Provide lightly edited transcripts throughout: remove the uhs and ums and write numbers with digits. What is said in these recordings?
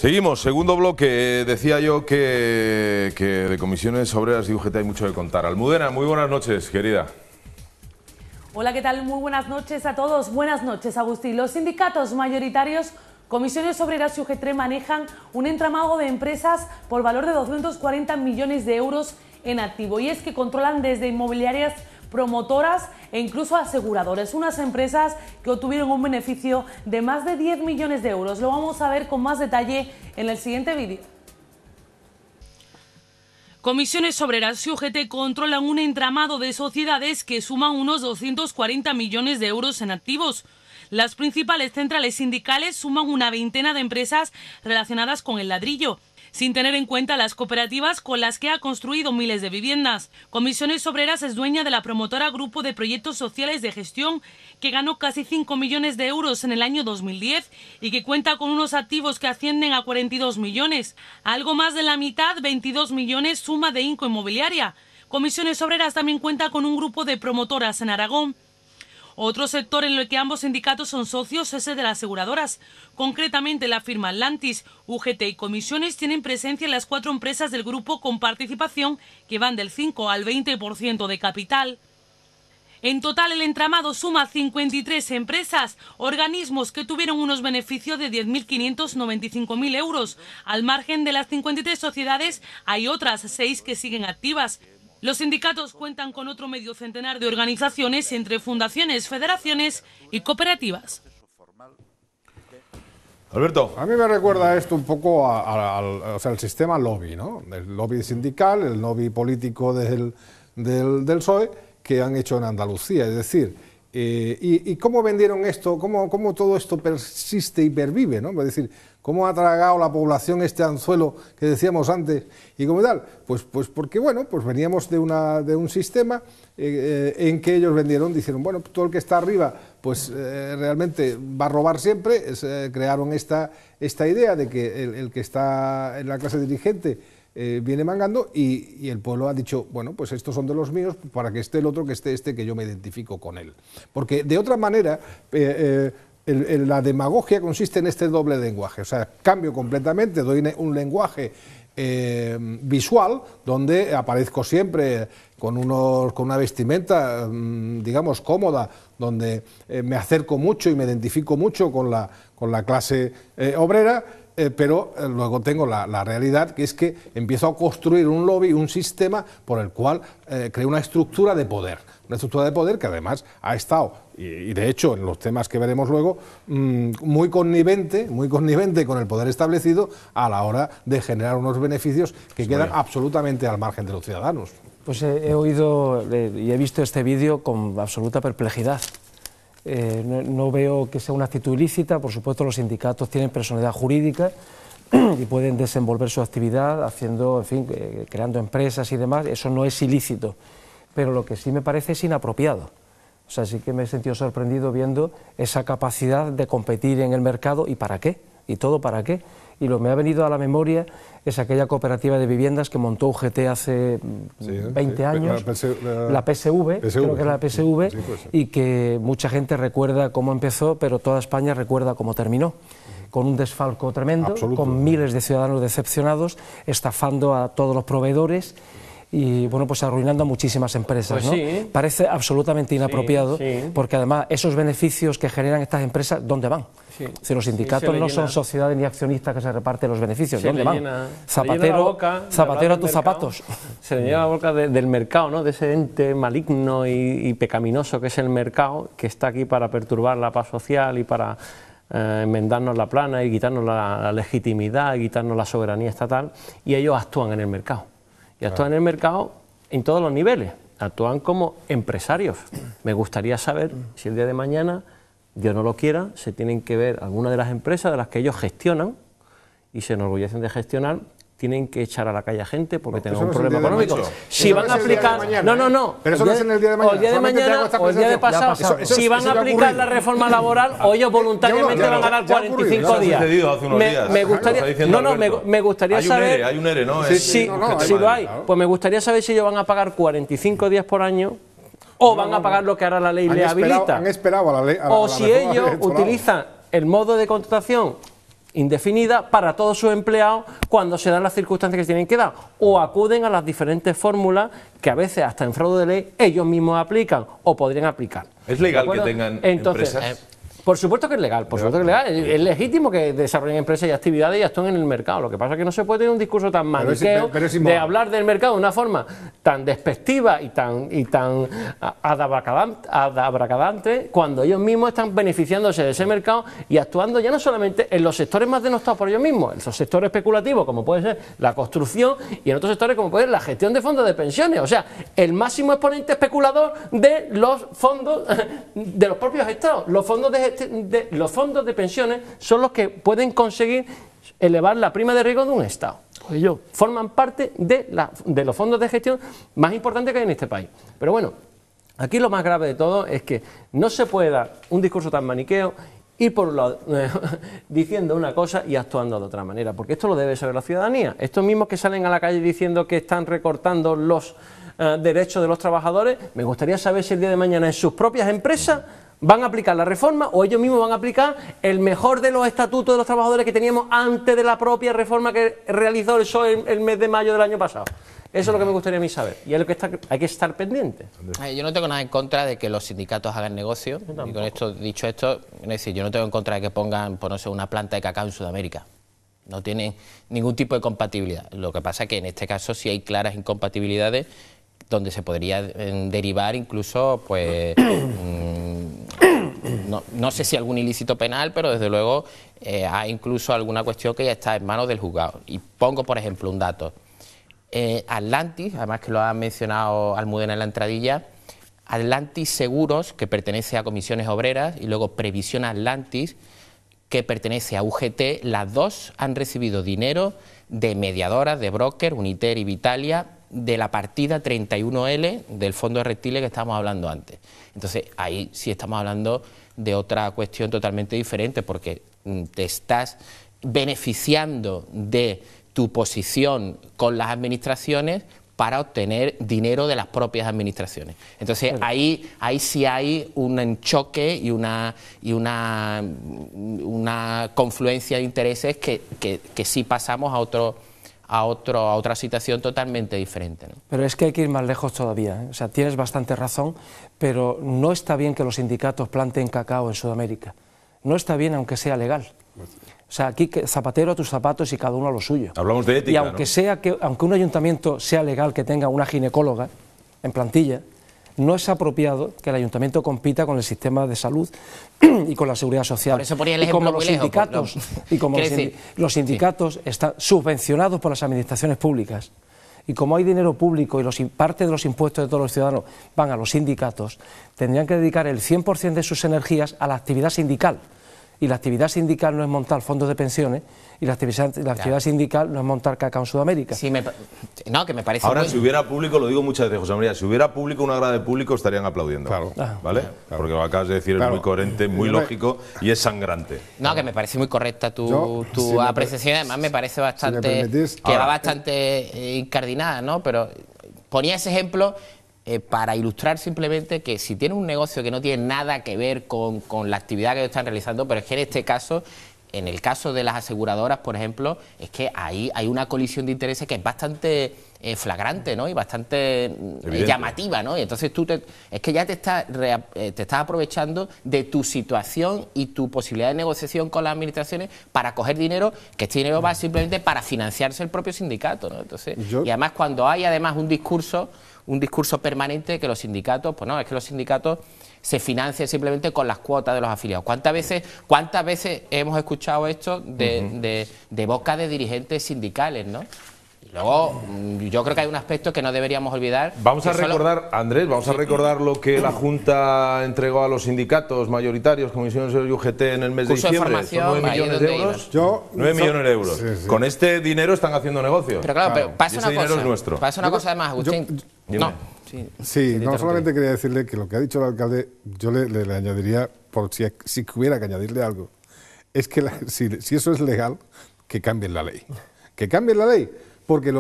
Seguimos, segundo bloque. Decía yo que de comisiones obreras y UGT hay mucho que contar. Almudena, muy buenas noches, querida. Hola, ¿qué tal? Muy buenas noches a todos. Buenas noches, Agustín. Los sindicatos mayoritarios, comisiones obreras y UGT manejan un entramado de empresas por valor de 240 millones de euros en activo. Y es que controlan desde inmobiliarias, promotoras e incluso aseguradores, unas empresas que obtuvieron un beneficio de más de 10 millones de euros. Lo vamos a ver con más detalle en el siguiente vídeo. Comisiones obreras y UGT controlan un entramado de sociedades que suman unos 240 millones de euros en activos. Las principales centrales sindicales suman una veintena de empresas relacionadas con el ladrillo, sin tener en cuenta las cooperativas con las que ha construido miles de viviendas. Comisiones Obreras es dueña de la promotora Grupo de Proyectos Sociales de Gestión, que ganó casi 5 millones de euros en el año 2010 y que cuenta con unos activos que ascienden a 42 millones. Algo más de la mitad, 22 millones, suma de Inco Inmobiliaria. Comisiones Obreras también cuenta con un grupo de promotoras en Aragón. Otro sector en el que ambos sindicatos son socios es el de las aseguradoras. Concretamente, la firma Atlantis, UGT y Comisiones tienen presencia en las 4 empresas del grupo con participación que van del 5 al 20% de capital. En total, el entramado suma 53 empresas, organismos que tuvieron unos beneficios de 10.595.000 euros. Al margen de las 53 sociedades, hay otras 6 que siguen activas. Los sindicatos cuentan con otro medio centenar de organizaciones entre fundaciones, federaciones y cooperativas. Alberto. A mí me recuerda esto un poco al sistema lobby, ¿no? El lobby sindical, el lobby político del PSOE que han hecho en Andalucía. Es decir, ¿y cómo vendieron esto? ¿Cómo todo esto persiste y pervive, ¿no? Es decir, ¿cómo ha tragado la población este anzuelo que decíamos antes y como tal? Pues porque, bueno, pues veníamos de un sistema en que ellos vendieron, dijeron, bueno, todo el que está arriba, pues realmente va a robar siempre. Crearon esta idea de que el que está en la clase dirigente viene mangando y el pueblo ha dicho, bueno, pues estos son de los míos, para que esté el otro, que esté este, que yo me identifico con él. Porque de otra manera, la demagogia consiste en este doble lenguaje, o sea, cambio completamente, doy un lenguaje visual, donde aparezco siempre con una vestimenta, digamos, cómoda, donde me acerco mucho y me identifico mucho con la clase obrera, pero luego tengo la realidad, que es que empiezo a construir un lobby, un sistema por el cual creo una estructura de poder que además ha estado, y de hecho en los temas que veremos luego, muy connivente con el poder establecido a la hora de generar unos beneficios que quedan absolutamente al margen de los ciudadanos. Pues he oído y he visto este vídeo con absoluta perplejidad. No veo que sea una actitud ilícita. Por supuesto, los sindicatos tienen personalidad jurídica y pueden desenvolver su actividad haciendo, en fin, creando empresas y demás. Eso no es ilícito, pero lo que sí me parece es inapropiado. O sea, sí que me he sentido sorprendido viendo esa capacidad de competir en el mercado. ¿Y para qué? ¿Y todo para qué? Y lo que me ha venido a la memoria es aquella cooperativa de viviendas que montó UGT hace 20 años, la PSV, creo que era la PSV, y que mucha gente recuerda cómo empezó, pero toda España recuerda cómo terminó, con un desfalco tremendo, con miles de ciudadanos decepcionados, estafando a todos los proveedores y, bueno, pues arruinando a muchísimas empresas, ¿no? Sí. Parece absolutamente inapropiado, porque además esos beneficios que generan estas empresas, ¿dónde van? Si los sindicatos no son sociedades ni accionistas que se reparten los beneficios, ¿dónde van? Zapatero a tus zapatos. Se le llena la boca del mercado, ¿no? De ese ente maligno y pecaminoso que es el mercado, que está aquí para perturbar la paz social y para enmendarnos la plana y quitarnos la legitimidad y quitarnos la soberanía estatal, y ellos actúan en el mercado. Y actúan en el mercado en todos los niveles, actúan como empresarios. Me gustaría saber si el día de mañana, Dios no lo quiera, se tienen que ver algunas de las empresas de las que ellos gestionan y se enorgullecen de gestionar, tienen que echar a la calle a gente porque tengan un problema económico. Si van a aplicar... No. Pero eso no es en el día de mañana. O el día de mañana o el día de pasado. Si van a aplicar la reforma laboral, o ellos voluntariamente van a dar 45 días. Me gustaría saber... Hay un ERE, ¿no? Si lo hay, pues me gustaría saber si ellos van a pagar 45 días por año o van a pagar lo que ahora la ley les habilita. Han esperado a la ley. O si ellos utilizan el modo de contratación indefinida para todos sus empleados cuando se dan las circunstancias que se tienen que dar, o acuden a las diferentes fórmulas que a veces hasta en fraude de ley ellos mismos aplican o podrían aplicar. ¿Es legal que tengan empresas? Por supuesto que es legal, por supuesto que es legal. Es legítimo que desarrollen empresas y actividades y actúen en el mercado. Lo que pasa es que no se puede tener un discurso tan maniqueo de hablar del mercado de una forma tan despectiva y tan abracadabante cuando ellos mismos están beneficiándose de ese mercado y actuando ya no solamente en los sectores más denostados por ellos mismos, en esos sectores especulativos como puede ser la construcción y en otros sectores como puede ser la gestión de fondos de pensiones. O sea, el máximo exponente especulador de los fondos de los propios estados. Los fondos de pensiones son los que pueden conseguir elevar la prima de riesgo de un Estado. Pues ellos forman parte de los fondos de gestión más importantes que hay en este país. Pero bueno, aquí lo más grave de todo es que no se puede dar un discurso tan maniqueo y por un lado diciendo una cosa y actuando de otra manera, porque esto lo debe saber la ciudadanía. Estos mismos que salen a la calle diciendo que están recortando los derechos de los trabajadores, me gustaría saber si el día de mañana en sus propias empresas van a aplicar la reforma o ellos mismos van a aplicar el mejor de los estatutos de los trabajadores que teníamos antes de la propia reforma que realizó el PSOE el mes de mayo del año pasado. Eso es lo que me gustaría a mí saber y es lo que hay que estar pendiente. Yo no tengo nada en contra de que los sindicatos hagan negocio y con esto, dicho esto, es decir, yo no tengo en contra de que pongan, pues no sé, una planta de cacao en Sudamérica. No tienen ningún tipo de compatibilidad. Lo que pasa es que en este caso sí hay claras incompatibilidades donde se podría derivar incluso, pues, no sé si algún ilícito penal, pero desde luego hay incluso alguna cuestión que ya está en manos del juzgado. Y pongo, por ejemplo, un dato. Atlantis, además que lo ha mencionado Almudena en la entradilla, Atlantis Seguros, que pertenece a Comisiones Obreras, y luego Previsión Atlantis, que pertenece a UGT, las dos han recibido dinero de mediadoras, de broker, Uniter y Vitalia, de la partida 31L del fondo de reptiles que estábamos hablando antes. Entonces, ahí sí estamos hablando de otra cuestión totalmente diferente, porque te estás beneficiando de tu posición con las administraciones para obtener dinero de las propias administraciones. Entonces, ahí sí hay un choque y una confluencia de intereses que sí pasamos a otra situación totalmente diferente, ¿no? Pero es que hay que ir más lejos todavía, ¿eh? O sea, tienes bastante razón, pero no está bien que los sindicatos planten cacao en Sudamérica. No está bien aunque sea legal. O sea, aquí zapatero a tus zapatos y cada uno a lo suyo. Hablamos de ética, y aunque ¿no? aunque un ayuntamiento sea legal que tenga una ginecóloga en plantilla, no es apropiado que el ayuntamiento compita con el sistema de salud y con la seguridad social. Por eso ponía el ejemplo muy lejos. Y como los sindicatos están subvencionados por las administraciones públicas, y como hay dinero público y parte de los impuestos de todos los ciudadanos van a los sindicatos, tendrían que dedicar el 100% de sus energías a la actividad sindical. Y la actividad sindical no es montar fondos de pensiones, y la actividad sindical no es montar cacao en Sudamérica. Sí, no, que me parece. Ahora, si hubiera público, lo digo muchas veces, José María, si hubiera público, una grada de público, estarían aplaudiendo. Claro. ¿Vale? Claro. Porque lo acabas de decir, es muy coherente, muy lógico y es sangrante. No, que me parece muy correcta tu apreciación, además me parece bastante, va bastante incardinada, ¿no? Pero ponía ese ejemplo para ilustrar simplemente que si tienes un negocio que no tiene nada que ver con la actividad que están realizando, pero es que en este caso, en el caso de las aseguradoras, por ejemplo, es que ahí hay una colisión de intereses que es bastante flagrante, ¿no? Y bastante llamativa, ¿no? Y entonces es que ya te estás aprovechando de tu situación y tu posibilidad de negociación con las administraciones para coger dinero, que este dinero va simplemente para financiarse el propio sindicato, ¿no? Entonces, y además cuando hay además un discurso permanente que los sindicatos, pues no, es que los sindicatos se financian simplemente con las cuotas de los afiliados. ¿Cuántas veces hemos escuchado esto de boca de dirigentes sindicales, ¿no? Y luego, yo creo que hay un aspecto que no deberíamos olvidar. Vamos a recordar, Andrés, vamos a recordar lo que la Junta entregó a los sindicatos mayoritarios, comisiones de UGT en el mes de diciembre. Son 9 millones de euros. 9 millones de euros. Sí. Con este dinero están haciendo negocio. Pero claro, pero pasa una cosa. Es nuestro. Pasa una cosa además, Agustín. No solamente quería decirle que lo que ha dicho el alcalde, yo le añadiría, por si hubiera que añadirle algo, es que si eso es legal, que cambien la ley. Que cambien la ley, porque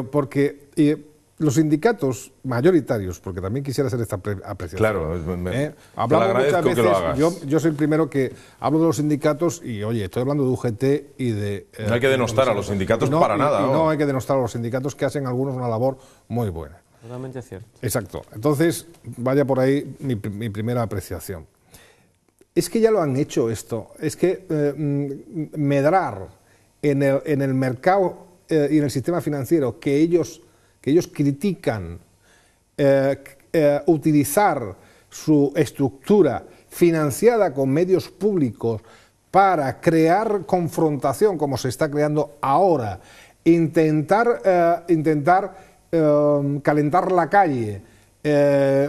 los sindicatos mayoritarios, porque también quisiera hacer esta apreciación. Claro, hablamos muchas veces, yo soy el primero que hablo de los sindicatos y, oye, estoy hablando de UGT y de... no hay que denostar a los sindicatos para nada. No hay que denostar a los sindicatos, que hacen algunos una labor muy buena. Totalmente cierto. Exacto. Entonces, vaya por ahí mi primera apreciación. Es que ya lo han hecho esto. Es que medrar en el mercado y en el sistema financiero que ellos critican, utilizar su estructura financiada con medios públicos para crear confrontación, como se está creando ahora, intentar calentar la calle,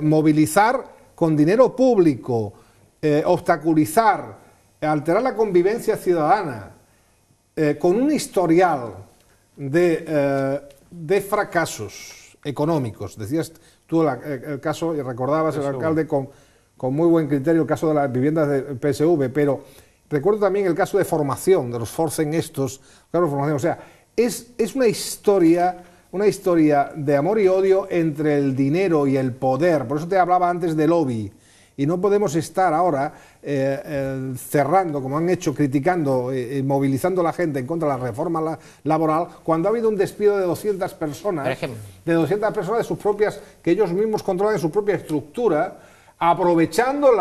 movilizar con dinero público, obstaculizar, alterar la convivencia ciudadana, con un historial de fracasos económicos. Decías tú el caso, y recordabas el alcalde con muy buen criterio el caso de las viviendas del PSV, pero recuerdo también el caso de formación, de los Forcen estos, claro, formación, o sea, es una historia de amor y odio entre el dinero y el poder. Por eso te hablaba antes del lobby. Y no podemos estar ahora cerrando, como han hecho, criticando y movilizando a la gente en contra de la reforma laboral, cuando ha habido un despido de 200 personas, de sus propias, que ellos mismos controlan su propia estructura, aprovechando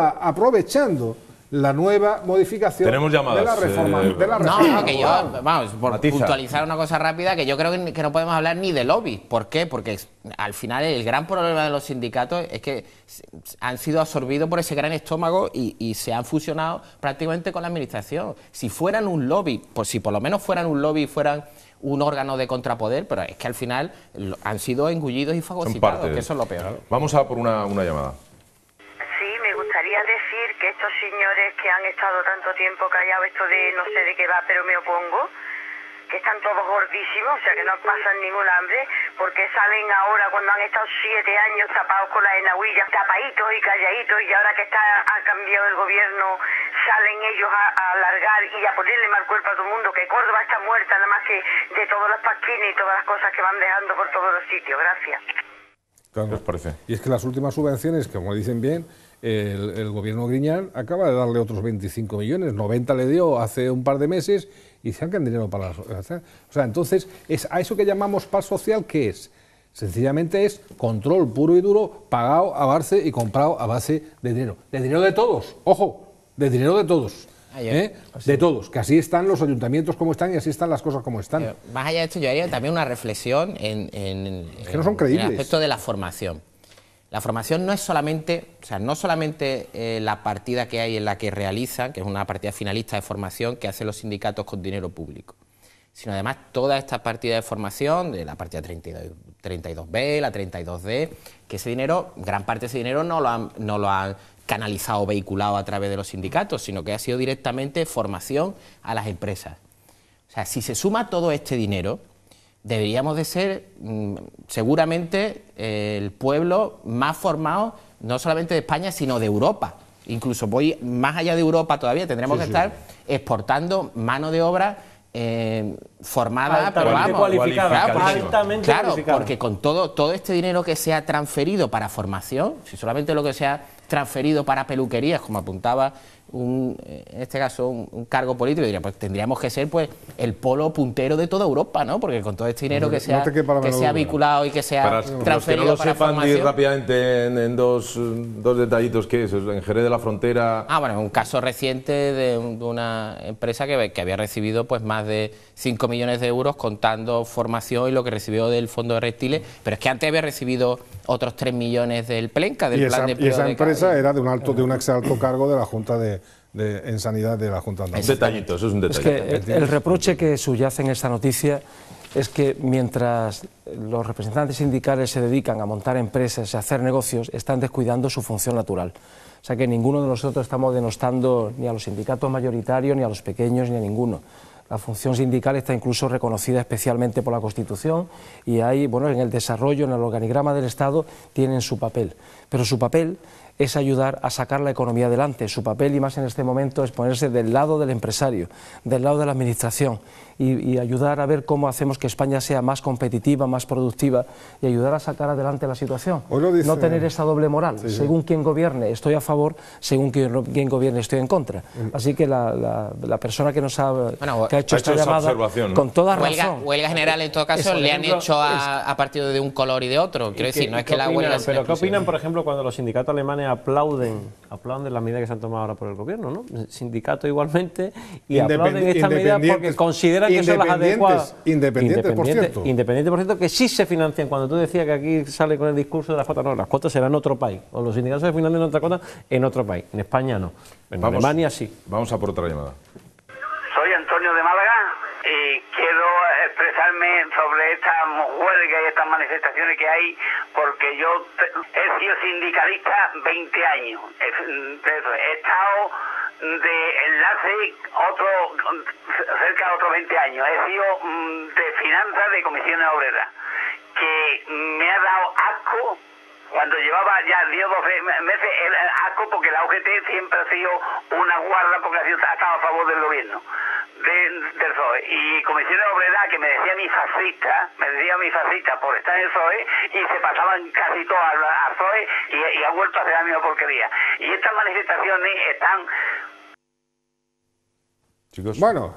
la nueva modificación de la reforma. No, que yo, vamos, por puntualizar una cosa rápida, que yo creo que no podemos hablar ni de lobby. ¿Por qué? Porque al final el gran problema de los sindicatos es que han sido absorbidos por ese gran estómago y se han fusionado prácticamente con la administración. Si fueran un lobby, pues si por lo menos fueran un lobby, fueran un órgano de contrapoder, pero es que al final han sido engullidos y fagocitados, que eso es lo peor. Vamos a por una llamada. Que estos señores que han estado tanto tiempo callados, esto de no sé de qué va, pero me opongo, que están todos gordísimos, o sea que no pasan ningún hambre, porque salen ahora cuando han estado 7 años tapados con las enahuillas, tapaditos y calladitos, y ahora que ha cambiado el gobierno, salen ellos a alargar y a ponerle mal cuerpo a todo el mundo, que Córdoba está muerta nada más que de todas las pasquinas y todas las cosas que van dejando por todos los sitios. Gracias. Claro. ¿Qué os parece? Y es que las últimas subvenciones, como dicen bien, el gobierno Griñán acaba de darle otros 25 millones, 90 le dio hace un par de meses y sacan dinero para la... O sea, entonces, a eso que llamamos paz social, ¿qué es? Sencillamente es control puro y duro, pagado a base y comprado a base de dinero. De dinero de todos, ojo, de dinero de todos. De todos, que así están los ayuntamientos como están y así están las cosas como están. Más allá de esto, yo haría también una reflexión es que no son creíbles. En el aspecto de la formación. La formación no es solamente, no solamente la partida que hay en la que realizan, que es una partida finalista de formación que hacen los sindicatos con dinero público, sino además toda esta partida de formación, de la partida 32B, la 32D, que ese dinero, gran parte de ese dinero no lo han canalizado o vehiculado a través de los sindicatos, sino que ha sido directamente formación a las empresas. O sea, si se suma todo este dinero, deberíamos de ser seguramente el pueblo más formado, no solamente de España, sino de Europa. Incluso voy más allá de Europa todavía, tendremos que estar exportando mano de obra formada, altamente cualificada, claro, porque con todo este dinero que se ha transferido para formación, si solamente lo que se ha transferido para peluquerías, como apuntaba en este caso un cargo político, diría, pues tendríamos que ser pues el polo puntero de toda Europa, ¿no? Porque con todo este dinero que se ha vinculado y que se ha transferido para formación. Para los que no lo sepan, ir rápidamente en dos detallitos, ¿qué es? En Jerez de la Frontera... Bueno, un caso reciente de una empresa que había recibido pues más de 5 millones de euros contando formación y lo que recibió del Fondo de Reptiles, pero es que antes había recibido otros 3 millones del PLENCA, del Plan de Empleo. Y esa empresa era de un ex alto cargo de la Junta en Sanidad de la Junta Andalucía. Es detallito, eso es un detalle. Es que el reproche que subyace en esta noticia es que mientras los representantes sindicales se dedican a montar empresas y a hacer negocios, están descuidando su función natural. O sea que ninguno de nosotros estamos denostando ni a los sindicatos mayoritarios, ni a los pequeños, ni a ninguno. La función sindical está incluso reconocida especialmente por la Constitución y hay, en el desarrollo, en el organigrama del Estado, tienen su papel. Pero su papel es ayudar a sacar la economía adelante. Su papel, y más en este momento, es ponerse del lado del empresario, del lado de la administración y ayudar a ver cómo hacemos que España sea más competitiva, más productiva y ayudar a sacar adelante la situación. No tener esa doble moral. Sí, según quien gobierne estoy a favor, según quien gobierne estoy en contra. Así que la persona que nos que ha hecho esta llamada, con toda razón. Huelga general, en todo caso, le han hecho a partido de un color y de otro. Quiero decir, no es que la huelga... Pero ¿qué opinan, por ejemplo, cuando los sindicatos alemanes aplauden las medidas que se han tomado ahora por el gobierno, ¿no? El sindicato igualmente, y aplauden estas medidas porque consideran que son las adecuadas. Independientes, por cierto. Independientes, por cierto, que sí se financian. Cuando tú decías que aquí sale con el discurso de las cuotas, no, las cuotas serán en otro país. O los sindicatos se financian en otra cuota en otro país. En España no. En Alemania sí. Vamos a por otra llamada. Soy Antonio de Málaga y quiero expresarme sobre estas huelgas y estas manifestaciones que hay, porque yo he sido sindicalista 20 años. He estado de enlace cerca de otros 20 años. He sido de finanzas de comisiones obreras, que me ha dado asco cuando llevaba ya 10 o 12 meses el asco, porque la UGT siempre ha sido una guarda, porque ha estado a favor del gobierno del PSOE, y comisiones obreras que me decía mi fascista por estar en el PSOE, y se pasaban casi todas al PSOE y ha vuelto a hacer la misma porquería. Y estas manifestaciones están... Chicos. Bueno,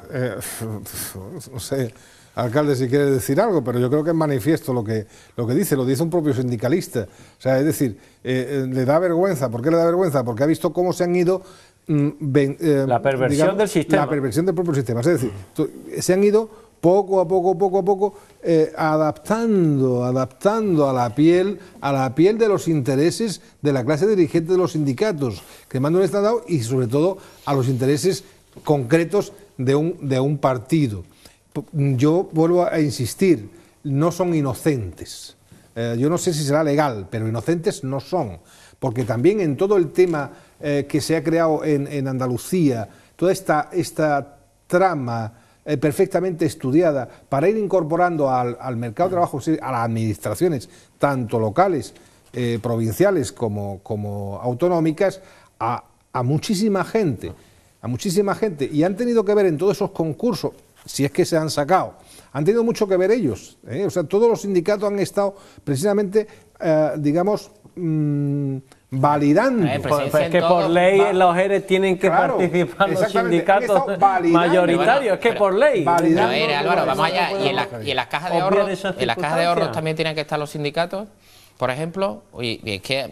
no sé, alcalde, si quiere decir algo, pero yo creo que es manifiesto lo que dice un propio sindicalista. O sea, es decir, le da vergüenza. ¿Por qué le da vergüenza? Porque ha visto cómo se han ido... la perversión del sistema. La perversión del propio sistema. Es decir, se han ido poco a poco, adaptando a la piel de los intereses de la clase dirigente de los sindicatos, que mandan un Estado, y sobre todo a los intereses concretos de un partido. Yo vuelvo a insistir, no son inocentes. Yo no sé si será legal, pero inocentes no son, porque también en todo el tema que se ha creado en Andalucía, toda esta trama perfectamente estudiada para ir incorporando al mercado de trabajo, a las administraciones, tanto locales, provinciales como autonómicas, a muchísima gente, y han tenido que ver en todos esos concursos, si es que se han sacado, han tenido mucho que ver ellos, o sea, todos los sindicatos han estado precisamente, validando. Pues que por ley los ERE tienen que participar los sindicatos mayoritarios, es que por ley. Álvaro, vamos allá, y en las cajas de ahorros también tienen que estar los sindicatos, por ejemplo, y es que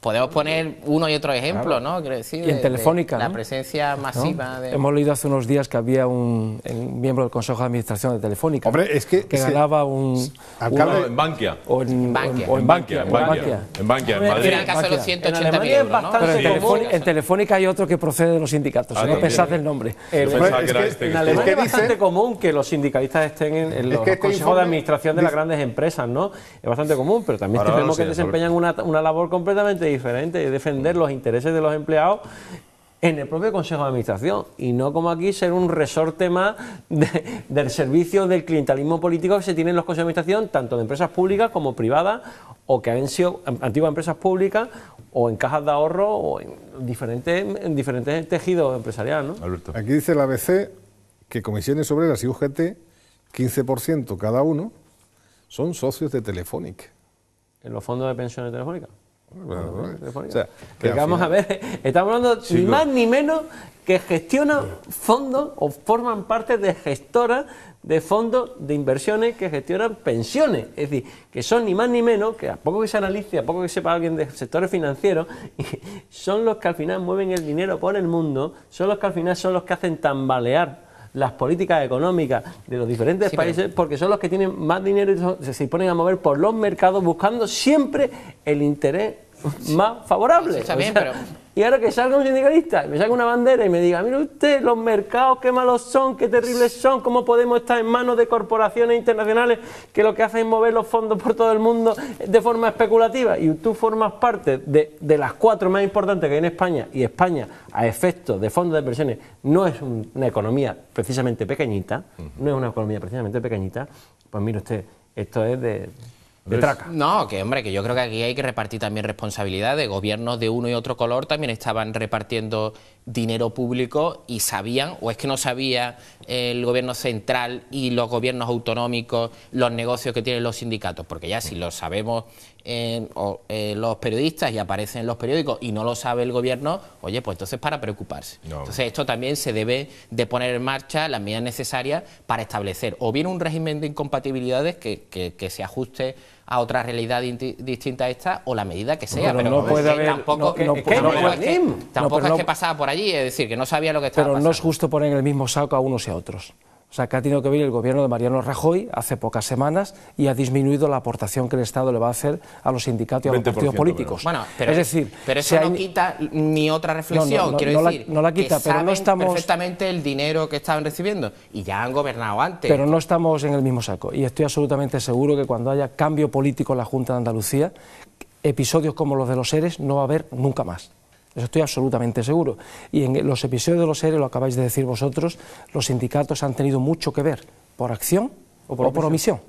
podemos poner uno y otro ejemplo, ¿no? Quiero decir, y en Telefónica, la presencia masiva, ¿no? Hemos leído hace unos días que había un miembro del Consejo de Administración de Telefónica. Hombre, es que ganaba en Bankia. En Bankia, en Madrid. En el caso de los 180.000 euros, ¿no? Pero en Telefónica hay otro que procede de los sindicatos, no pensad el nombre. En Alemania es bastante común que los sindicalistas estén en los consejos de administración de las grandes empresas, ¿no? Es bastante común, pero también tenemos que desempeñan una labor completamente diferente, de defender los intereses de los empleados en el propio Consejo de Administración, y no como aquí ser un resorte más del servicio del clientelismo político que se tiene en los consejos de administración, tanto de empresas públicas como privadas, o que han sido antiguas empresas públicas, o en cajas de ahorro, o en diferentes tejidos empresariales, ¿no? Alberto. Aquí dice la ABC que comisiones obreras y UGT, 15% cada uno, son socios de Telefónica. ¿En los fondos de pensiones telefónicas? O sea, que vamos a ver, estamos hablando ni más ni menos que gestionan fondos o forman parte de gestoras de fondos de inversiones que gestionan pensiones. Es decir, que son ni más ni menos, que a poco que se analice, a poco que sepa alguien de sectores financieros, son los que al final mueven el dinero por el mundo, son los que al final son los que hacen tambalear las políticas económicas de los diferentes países, porque son los que tienen más dinero y se ponen a mover por los mercados buscando siempre el interés más favorable. Está bien, pero... Y ahora que salga un sindicalista, me saca una bandera y me diga, mire usted, los mercados qué malos son, qué terribles son, cómo podemos estar en manos de corporaciones internacionales que lo que hacen es mover los fondos por todo el mundo de forma especulativa, y tú formas parte de las 4 más importantes que hay en España, y España, a efectos de fondos de inversiones, no es una economía precisamente pequeñita, pues mire usted, esto es de de traca. No, que hombre, que yo creo que aquí hay que repartir también responsabilidades. Gobiernos de uno y otro color también estaban repartiendo dinero público y sabían, o es que no sabía el gobierno central y los gobiernos autonómicos los negocios que tienen los sindicatos, porque ya si lo sabemos los periodistas y aparecen en los periódicos y no lo sabe el gobierno, oye, pues entonces para preocuparse. No. Entonces esto también se debe de poner en marcha las medidas necesarias para establecer o bien un régimen de incompatibilidades que se ajuste a otra realidad distinta a esta o la medida que sea, pero no puede haber, tampoco es que pasaba por allí, es decir, que no sabía lo que estaba pasando. Pero no es justo poner en el mismo saco a unos y a otros. O sea, que ha tenido que ver el gobierno de Mariano Rajoy hace pocas semanas y ha disminuido la aportación que el Estado le va a hacer a los sindicatos y a los partidos políticos. Bueno, pero, es decir, pero eso no quita ni otra reflexión. Quiero decir, no la quita, que pero no estamos perfectamente el dinero que estaban recibiendo y ya han gobernado antes. Pero no estamos en el mismo saco y estoy absolutamente seguro que cuando haya cambio político en la Junta de Andalucía, episodios como los de los ERE no va a haber nunca más. Eso estoy absolutamente seguro. Y en los episodios de los ERE, lo acabáis de decir vosotros, los sindicatos han tenido mucho que ver, por acción o por omisión.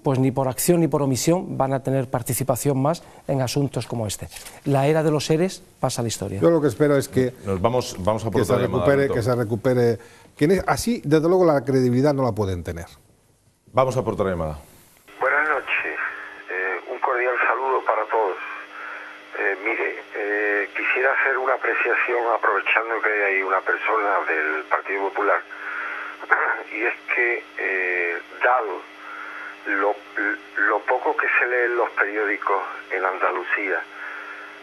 Pues ni por acción ni por omisión van a tener participación más en asuntos como este. La era de los EREs pasa a la historia. Yo lo que espero es que, vamos a por que se recupere. Así, desde luego, la credibilidad no la pueden tener. Vamos a por otra llamada. Buenas noches. Un cordial saludo para todos. Quisiera hacer una apreciación aprovechando que hay una persona del Partido Popular y es que dado lo poco que se lee en los periódicos en Andalucía,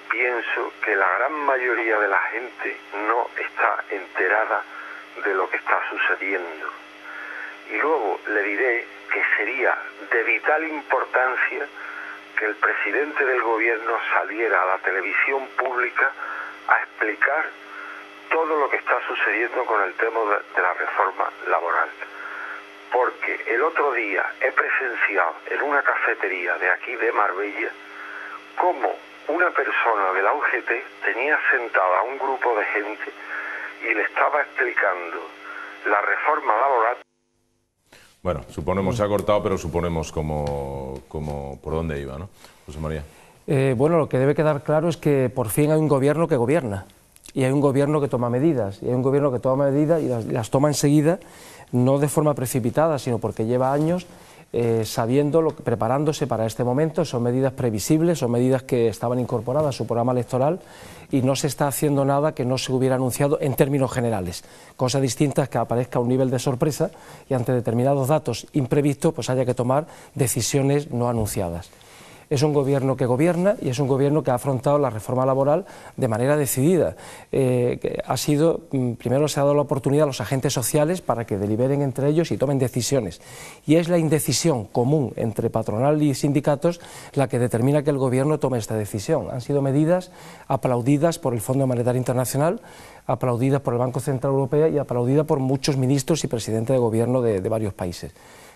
pienso que la gran mayoría de la gente no está enterada de lo que está sucediendo. Y luego le diré que sería de vital importancia que el presidente del gobierno saliera a la televisión pública a explicar todo lo que está sucediendo con el tema de la reforma laboral. Porque el otro día he presenciado en una cafetería de aquí de Marbella cómo una persona de la UGT tenía sentada a un grupo de gente y le estaba explicando la reforma laboral. Bueno, suponemos, se ha cortado, pero suponemos como por dónde iba, ¿no? José María. Bueno, lo que debe quedar claro es que por fin hay un gobierno que gobierna, y hay un gobierno que toma medidas, y hay un gobierno que toma medidas y las toma enseguida, no de forma precipitada, sino porque lleva años preparándose para este momento. Son medidas previsibles, son medidas que estaban incorporadas a su programa electoral y no se está haciendo nada que no se hubiera anunciado en términos generales. Cosa distinta es que aparezca un nivel de sorpresa y ante determinados datos imprevistos pues haya que tomar decisiones no anunciadas. Es un gobierno que gobierna y es un gobierno que ha afrontado la reforma laboral de manera decidida. Primero se ha dado la oportunidad a los agentes sociales para que deliberen entre ellos y tomen decisiones. Y es la indecisión común entre patronal y sindicatos la que determina que el gobierno tome esta decisión. Han sido medidas aplaudidas por el Fondo Monetario Internacional, aplaudidas por el Banco Central Europeo y aplaudidas por muchos ministros y presidentes de gobierno de varios países.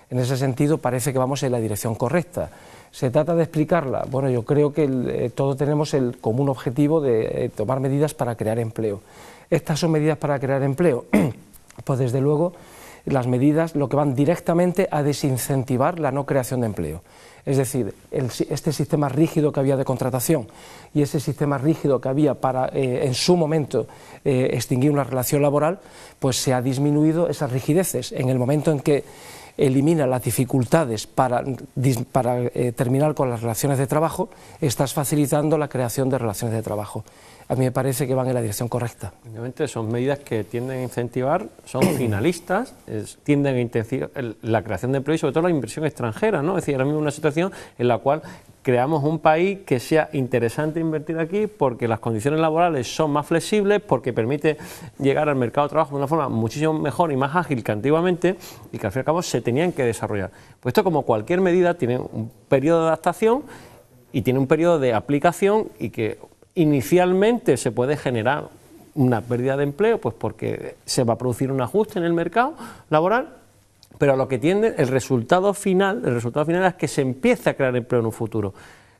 En ese sentido parece que vamos en la dirección correcta. ¿Se trata de explicarla? Bueno, yo creo que todos tenemos el común objetivo de tomar medidas para crear empleo. ¿Estas son medidas para crear empleo? Pues desde luego las medidas lo que van directamente a desincentivar la no creación de empleo. Es decir, este sistema rígido que había de contratación y ese sistema rígido que había para en su momento extinguir una relación laboral, pues se ha disminuido esas rigideces. En el momento en que elimina las dificultades para terminar con las relaciones de trabajo, estás facilitando la creación de relaciones de trabajo. A mí me parece que van en la dirección correcta. Obviamente son medidas que tienden a incentivar, son finalistas, tienden a intensificar la creación de empleo y sobre todo la inversión extranjera, ¿no? Es decir, ahora mismo una situación en la cual creamos un país que sea interesante invertir aquí porque las condiciones laborales son más flexibles, porque permite llegar al mercado de trabajo de una forma muchísimo mejor y más ágil que antiguamente y que al fin y al cabo se tenían que desarrollar. Pues esto, como cualquier medida, tiene un periodo de adaptación y tiene un periodo de aplicación y que inicialmente se puede generar una pérdida de empleo, pues porque se va a producir un ajuste en el mercado laboral, pero a lo que tiende el resultado final es que se empiece a crear empleo en un futuro.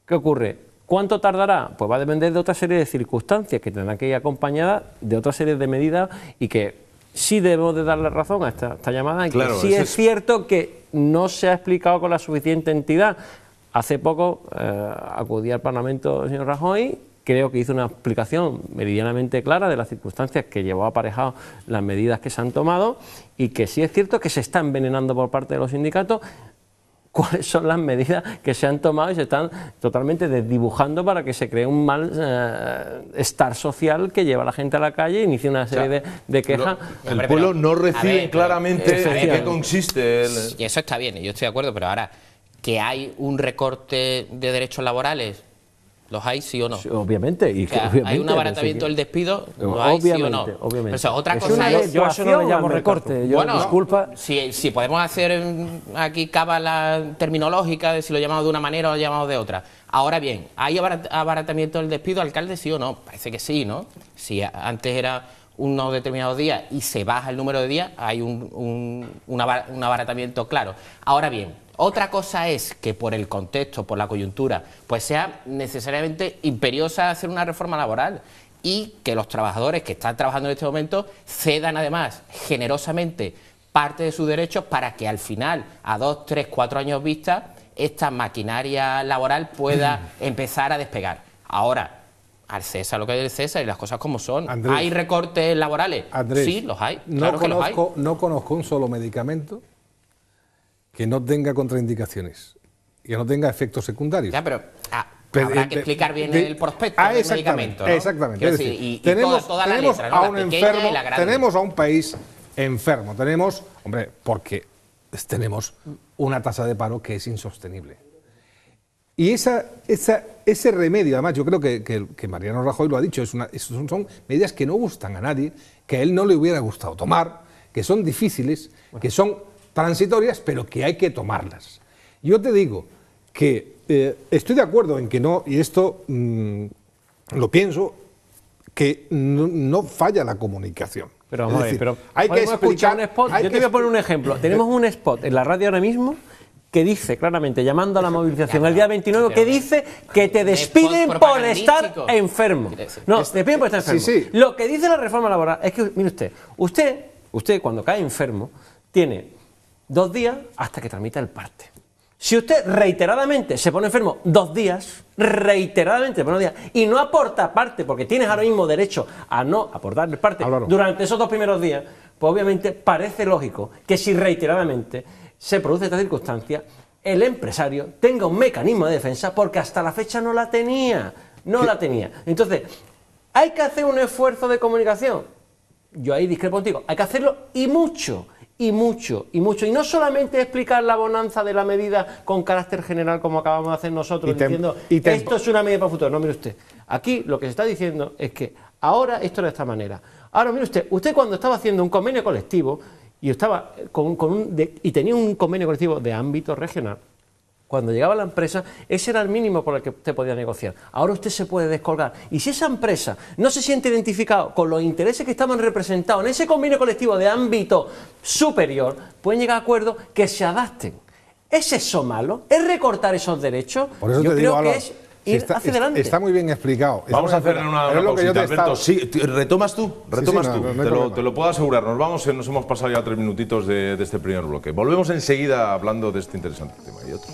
¿Qué ocurre? ¿Cuánto tardará? Pues va a depender de otra serie de circunstancias que tendrán que ir acompañadas de otra serie de medidas y que sí debemos de darle razón a esta llamada, y claro, que sí es cierto que no se ha explicado con la suficiente entidad. Hace poco acudí al Parlamento del señor Rajoy. Creo que hizo una explicación meridianamente clara de las circunstancias que llevó aparejado las medidas que se han tomado y que sí es cierto que se está envenenando por parte de los sindicatos cuáles son las medidas que se han tomado y se están totalmente desdibujando para que se cree un mal estar social que lleva a la gente a la calle, inicia una serie de quejas. El pueblo no recibe claramente en qué consiste. Y eso está bien, yo estoy de acuerdo, pero ahora que hay un recorte de derechos laborales, ¿los hay, sí o no? Sí, obviamente. Y o sea, obviamente, ¿hay un abaratamiento del despido? ¿Lo hay, sí o no? Obviamente. O sea, otra cosa es... Yo a eso no le llamo recorte. Bueno, disculpa. Si podemos hacer aquí cábala terminológica de si lo llamamos de una manera o lo llamamos de otra. Ahora bien, ¿hay abaratamiento del despido, alcalde, sí o no? Parece que sí, ¿no? Si antes era unos determinados días y se baja el número de días, hay un abaratamiento claro. Ahora bien, otra cosa es que por el contexto, por la coyuntura, pues sea necesariamente imperiosa hacer una reforma laboral y que los trabajadores que están trabajando en este momento cedan además generosamente parte de sus derechos para que al final, a 2, 3, 4 años vista, esta maquinaria laboral pueda empezar a despegar. Ahora, al César lo que es el César y las cosas como son. Andrés, ¿Hay recortes laborales? Andrés, sí, los hay. Claro que los hay. No conozco un solo medicamento que no tenga contraindicaciones, que no tenga efectos secundarios. Ya, pero habrá que explicar bien el prospecto del medicamento, ¿no? Exactamente. Es decir, y tenemos toda la letra, ¿no? a un enfermo, tenemos a un país enfermo, tenemos, hombre, porque tenemos una tasa de paro que es insostenible. Y ese remedio, además, yo creo que Mariano Rajoy lo ha dicho, son medidas que no gustan a nadie, que a él no le hubiera gustado tomar, que son difíciles, que son transitorias, pero que hay que tomarlas. Yo te digo que estoy de acuerdo en que no, y esto lo pienso, que no falla la comunicación. Pero vamos a ver, pero hay que escuchar un spot. Yo te voy a poner un ejemplo. Tenemos un spot en la radio ahora mismo que dice claramente, llamando a la movilización el día 29, que dice que te despiden por estar enfermo. No, te despiden por estar enfermo. Sí, sí. Lo que dice la reforma laboral es que, mire usted cuando cae enfermo, tiene 2 días hasta que tramita el parte. Si usted reiteradamente se pone enfermo 2 días, y no aporta parte, porque tienes ahora mismo derecho a no aportar el parte durante esos 2 primeros días, pues obviamente parece lógico que si reiteradamente se produce esta circunstancia, el empresario tenga un mecanismo de defensa, porque hasta la fecha no la tenía. Entonces, ¿hay que hacer un esfuerzo de comunicación? Yo ahí discrepo contigo. Hay que hacerlo y mucho. Y no solamente explicar la bonanza de la medida con carácter general como acabamos de hacer nosotros, diciendo esto es una medida para el futuro. No, mire usted, aquí lo que se está diciendo es que ahora esto es de esta manera. Ahora, mire usted cuando estaba haciendo un convenio colectivo y estaba y tenía un convenio colectivo de ámbito regional, cuando llegaba la empresa, ese era el mínimo por el que usted podía negociar. Ahora usted se puede descolgar. Y si esa empresa no se siente identificada con los intereses que estaban representados en ese convenio colectivo de ámbito superior, pueden llegar a acuerdos que se adapten. ¿Es eso malo? ¿Es recortar esos derechos? Por eso yo creo que es ir hacia adelante. Está muy bien explicado. Vamos a hacer una pausita, Alberto. Sí, ¿retomas tú? ¿Retomas tú? Te lo puedo asegurar. Nos hemos pasado ya 3 minutitos de este primer bloque. Volvemos enseguida hablando de este interesante tema y otro.